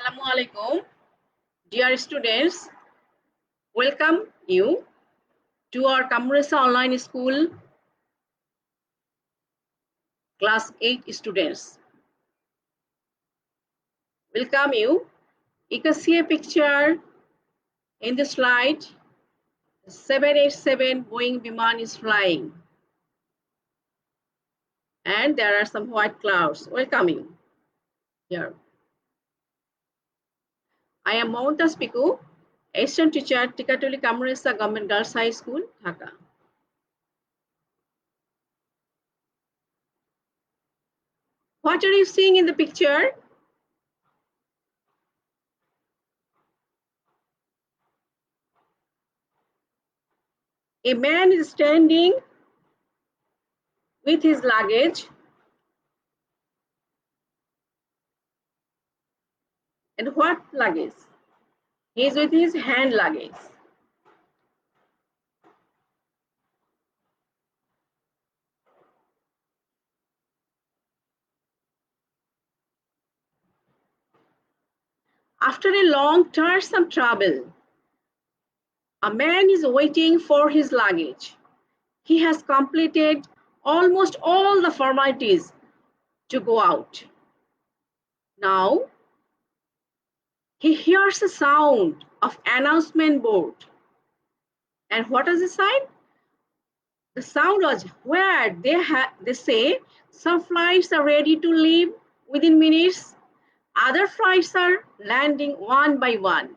Assalamu alaikum, dear students. Welcome you to our Kamresa Online School Class 8 students. Welcome you. You can see a picture in the slide. 787 Boeing Biman is flying. And there are some white clouds. Welcome you here. I am Momtaj Piku, assistant teacher at Tikatuli Kamresa Government Girls High School, Dhaka. What are you seeing in the picture? A man is standing with his luggage. And what luggage? He is with his hand luggage. After a long tiresome travel, a man is waiting for his luggage. He has completed almost all the formalities to go out. Now, he hears a sound of announcement board. And what is the sign? The sound was where they say some flights are ready to leave within minutes. Other flights are landing one by one.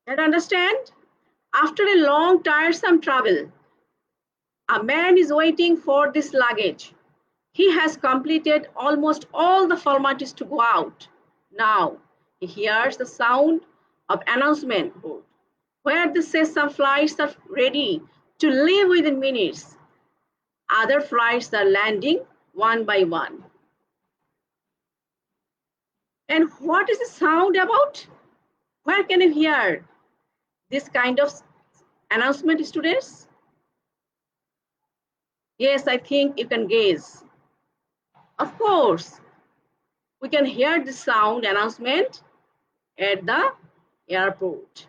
You understand? After a long, tiresome travel, a man is waiting for this luggage. He has completed almost all the formalities to go out. Now, he hears the sound of announcement board, where they say some flights are ready to leave within minutes. Other flights are landing one by one. And what is the sound about? Where can you hear this kind of announcement, students? Yes, I think you can guess. Of course, we can hear the sound announcement at the airport.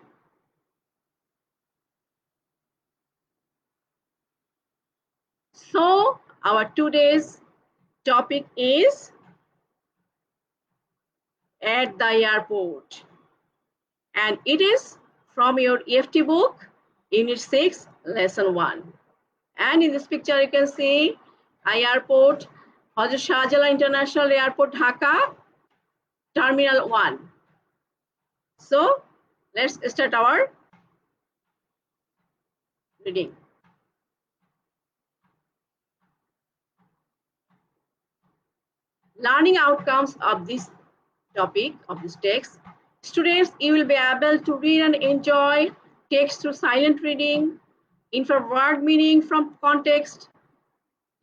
So, our today's topic is at the airport. And it is from your EFT book, Unit 6, Lesson 1. And in this picture, you can see airport, Hazrat Shahjalan International Airport, Dhaka, Terminal 1. So, let's start our reading. Learning outcomes of this topic, of this text. Students, you will be able to read and enjoy text through silent reading, infer word meaning from context.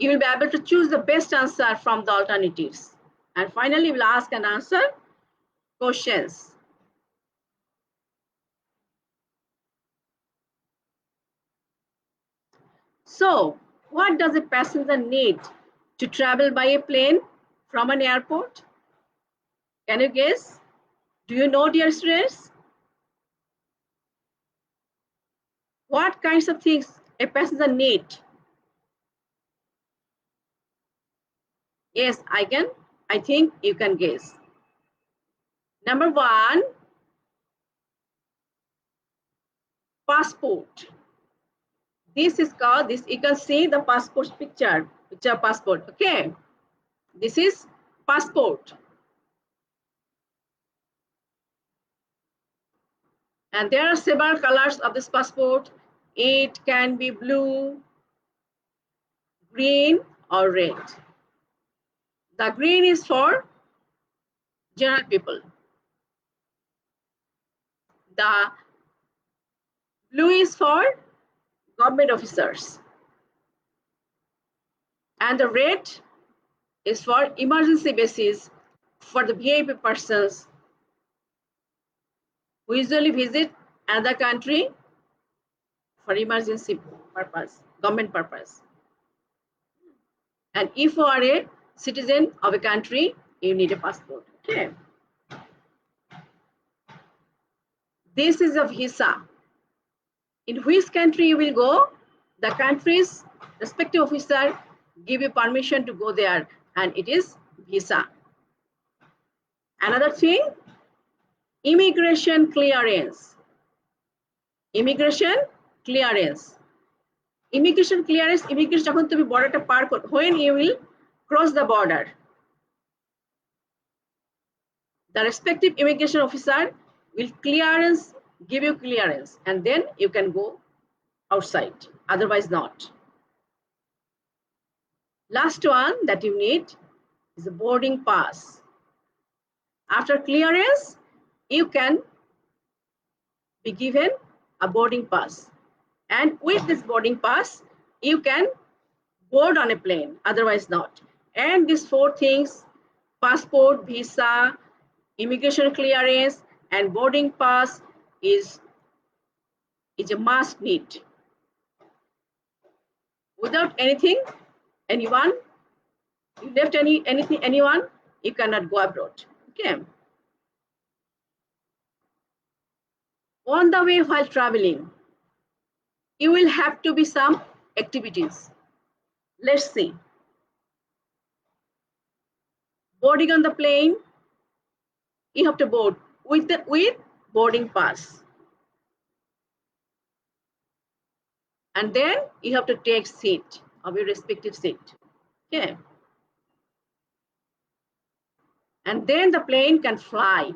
You will be able to choose the best answer from the alternatives. And finally, we'll ask and answer questions. So, what does a passenger need to travel by a plane from an airport? Can you guess? Do you know, dear students? What kinds of things a passenger need? Yes, I think you can guess. Number 1, passport. This is called, this you can see the passport picture passport, okay? This is passport. And there are several colors of this passport. It can be blue, green, or red. The green is for general people. The blue is for government officers. And the red is for emergency basis for the VIP persons who usually visit another country for emergency purpose, government purpose. And if you are a citizen of a country, you need a passport. Okay. This is a visa. In which country you will go, the country's respective officer give you permission to go there, and it is visa. Another thing, immigration clearance. Immigration clearance. Immigration clearance, immigration যখন তুমি বর্ডারটা পার করো, when you will cross the border, the respective immigration officer will give you clearance, and then you can go outside, otherwise not. Last one that you need is a boarding pass. After clearance, you can be given a boarding pass, and with this boarding pass you can board on a plane, otherwise not. And these four things, passport, visa, immigration clearance, and boarding pass is a must need. Without anything, anyone, you left anyone, you cannot go abroad. Okay. On the way while traveling, you will have to be some activities. Let's see. Boarding on the plane, you have to board with boarding pass. And then you have to take seat of your respective seat. Okay. And then the plane can fly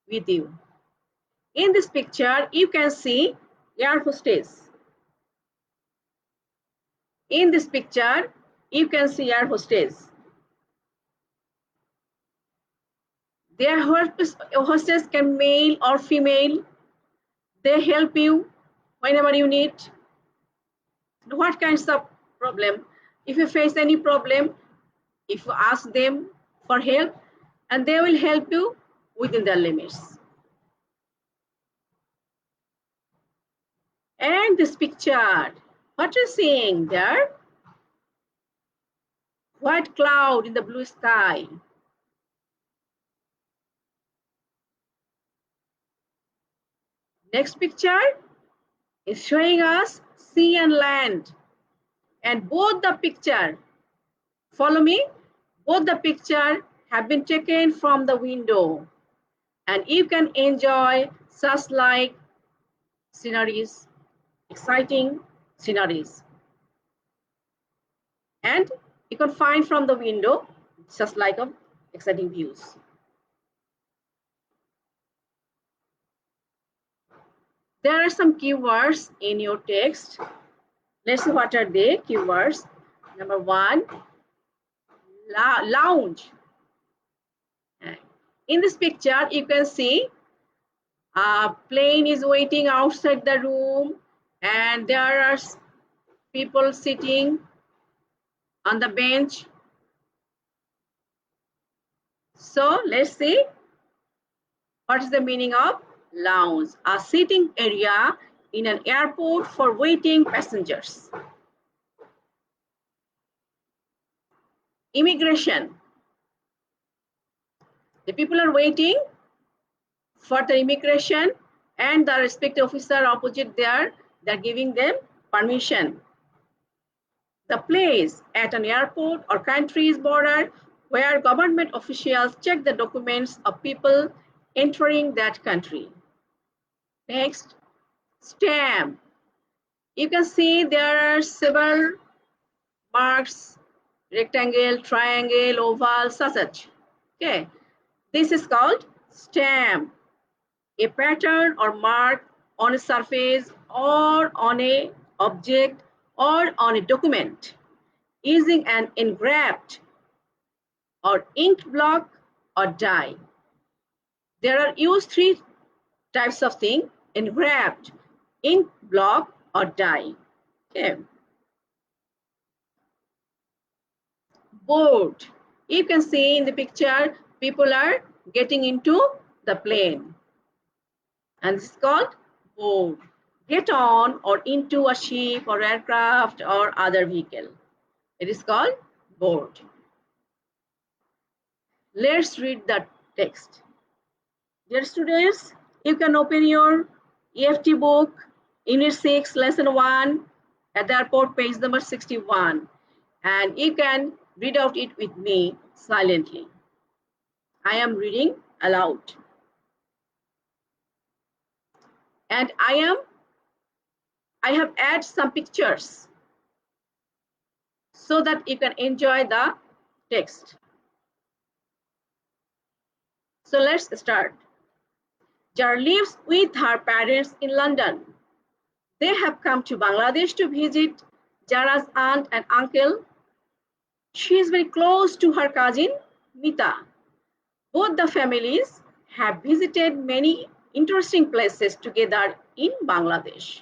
with you. In this picture, you can see air hostess. In this picture, you can see air hostess. Their hostess can male or female. They help you whenever you need. What kinds of problem? If you face any problem, if you ask them for help, and they will help you within their limits. And this picture, what are you seeing there? White cloud in the blue sky. Next picture is showing us sea and land. And both the picture, follow me, both the picture have been taken from the window. And you can enjoy such like sceneries, exciting sceneries. And you can find from the window just like exciting views. There are some keywords in your text. Let's see what are they, keywords. Number one, lounge. In this picture, you can see a plane is waiting outside the room, and there are people sitting on the bench. So let's see what is the meaning of lounge. A sitting area in an airport for waiting passengers. Immigration. The people are waiting for the immigration, and the respective officer opposite there, they're giving them permission. The place at an airport or country's border where government officials check the documents of people entering that country. Next, stamp. You can see there are several marks, rectangle, triangle, oval, such. Okay, this is called stamp. A pattern or mark on a surface or on a object or on a document using an engraved or inked block or die. There are used three types of thing: engraved, ink block, or die. Okay. Board. You can see in the picture, people are getting into the plane. And this is called board. Get on or into a ship or aircraft or other vehicle. It is called board. Let's read the text. Dear students, you can open your EFT book, Unit 6, Lesson 1, at the airport, page number 61, and you can read out it with me silently. I am reading aloud. And I have added some pictures so that you can enjoy the text. So let's start. Jar lives with her parents in London. They have come to Bangladesh to visit Jara's aunt and uncle. She is very close to her cousin Mita. Both the families have visited many interesting places together in Bangladesh.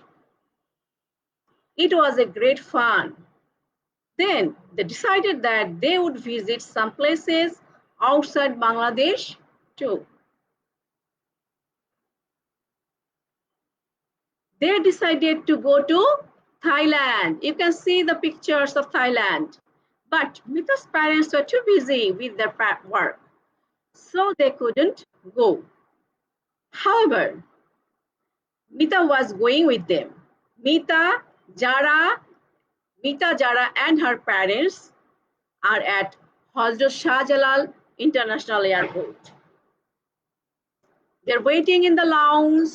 It was a great fun. Then they decided that they would visit some places outside Bangladesh too. They decided to go to Thailand. You can see the pictures of Thailand. But Mita's parents were too busy with their work, so they couldn't go. However, Mita was going with them. Mita, Jara, Mita, Jara and her parents are at Hazrat Shah Jalal International Airport. They're waiting in the lounge.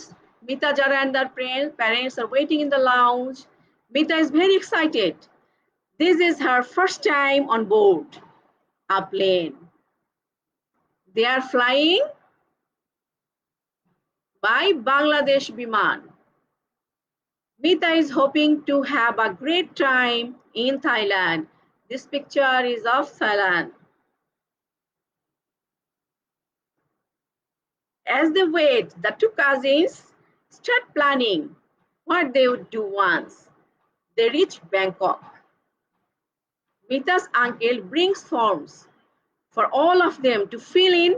Mita, Jara and their parents are waiting in the lounge. Mita is very excited. This is her first time on board a plane. They are flying by Bangladesh Biman. Mita is hoping to have a great time in Thailand. This picture is of Thailand. As they wait, the two cousins start planning what they would do once they reach Bangkok. Mita's uncle brings forms for all of them to fill in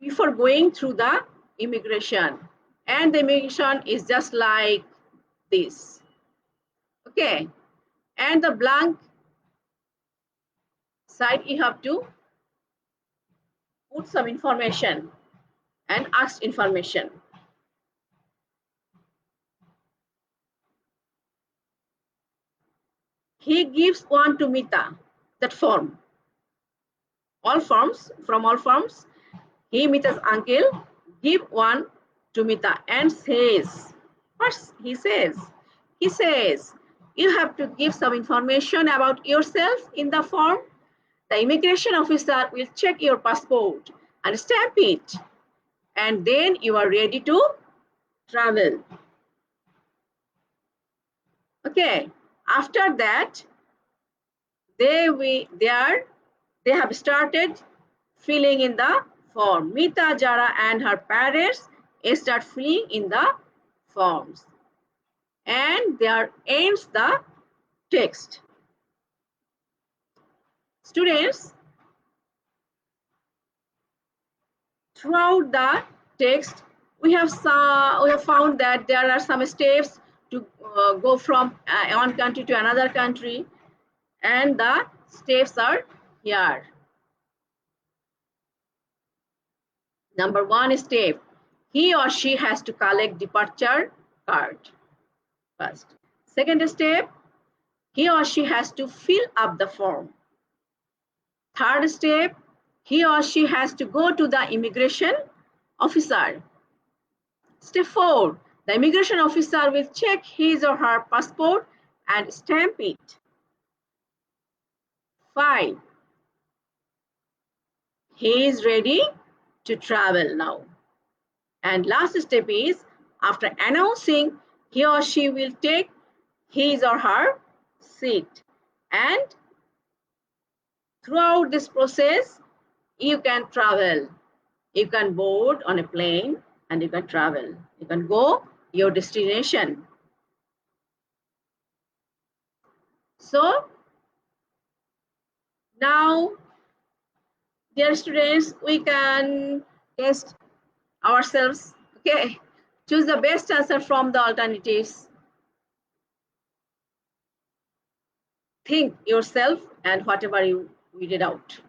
before going through the immigration. And the immigration is just like this. Okay. And the blank side, you have to put some information and ask information. He gives one to Mita, that form. From all forms, he, Mita's uncle, give one to Mita and says, first he says, you have to give some information about yourself in the form. The immigration officer will check your passport and stamp it. And then you are ready to travel. Okay. After that, they have started filling in the form. Mita, Jara and her parents start filling in the forms. And there ends the text. Students, throughout the text, we have found that there are some steps to go from one country to another country, and the steps are here. Number 1 step, he or she has to collect departure card first. Second step, he or she has to fill up the form. Third step, he or she has to go to the immigration officer. Step 4, the immigration officer will check his or her passport and stamp it. 5, he is ready to travel now. And last step is, after announcing, he or she will take his or her seat. And throughout this process, you can travel. You can board on a plane and you can travel. You can go your destination. So now, dear students, we can test ourselves. Okay, choose the best answer from the alternatives. Think yourself and whatever you read it out.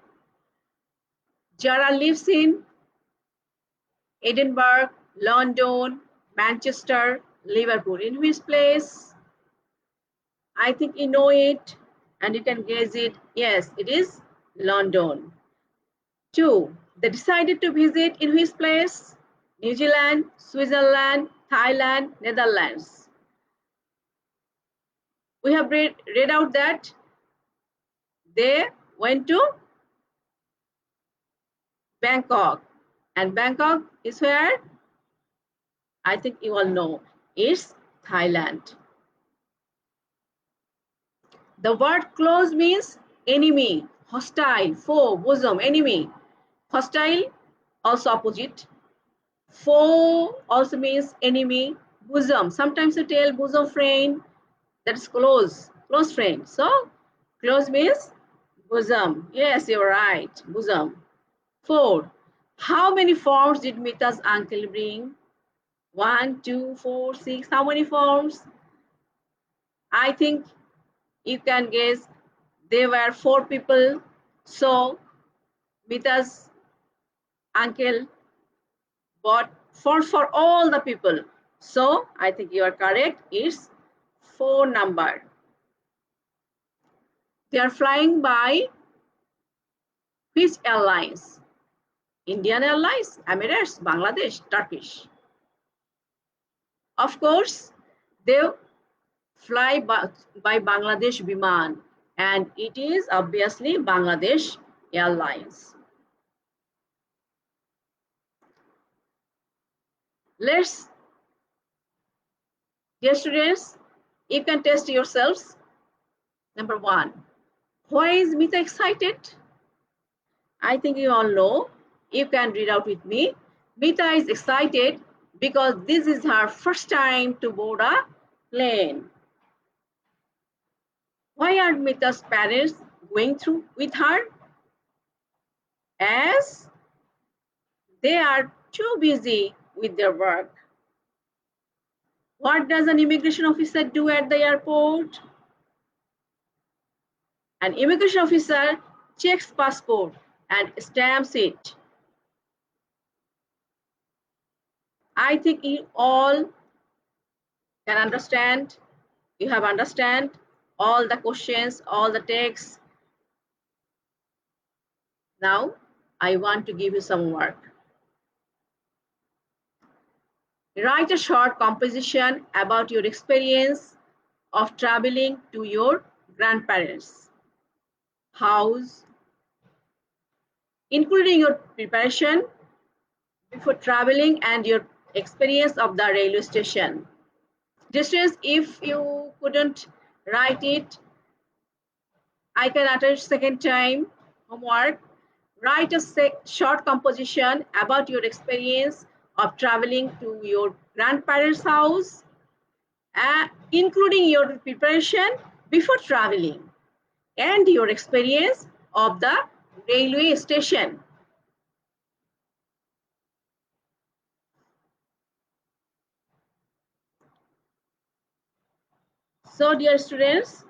Jara lives in Edinburgh, London, Manchester, Liverpool. In which place? I think you know it and you can guess it. Yes, it is London. 2. They decided to visit in which place? New Zealand, Switzerland, Thailand, Netherlands. We have read out that they went to Bangkok. And Bangkok is where? I think you all know. It's Thailand. The word close means enemy, hostile, foe, bosom, enemy. Hostile, also opposite. Foe also means enemy. Bosom, sometimes you tell bosom friend, that is close, close friend. So close means bosom. Yes, you're right, bosom. 4. How many forms did Mita's uncle bring? 1, 2, 4, 6. How many forms? I think you can guess there were 4 people. So Mita's uncle bought forms for all the people. So I think you are correct. It's 4 number. They are flying by which airlines? Indian Airlines, Emirates, Bangladesh, Turkish. Of course, they fly by Bangladesh Biman, and it is obviously Bangladesh Airlines. Let's, dear students, you can test yourselves. Number 1, why is Mita excited? I think you all know. You can read out with me. Mita is excited because this is her first time to board a plane. Why are Mita's parents going through with her? As they are too busy with their work. What does an immigration officer do at the airport? An immigration officer checks passport and stamps it. I think you all can understand. You have understand all the questions, all the texts. Now, I want to give you some work. Write a short composition about your experience of traveling to your grandparents' house, including your preparation before traveling and your experience of the railway station. Distance, if you couldn't write it, I can attach second time homework. Write a short composition about your experience of traveling to your grandparents' house, including your preparation before traveling and your experience of the railway station. So, dear students,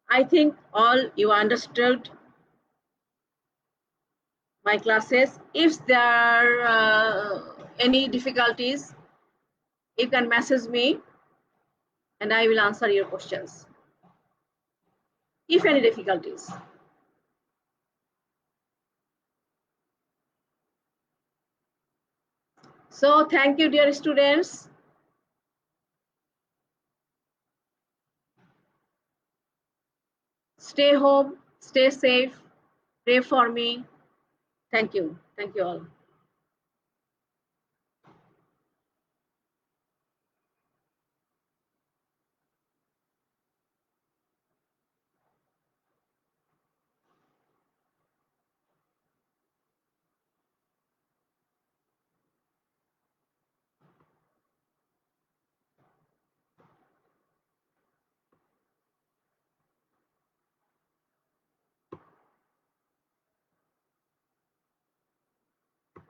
I think all you understood my classes. If there are any difficulties, you can message me and I will answer your questions. If any difficulties. So thank you, dear students. Stay home, stay safe, pray for me. Thank you. Thank you all.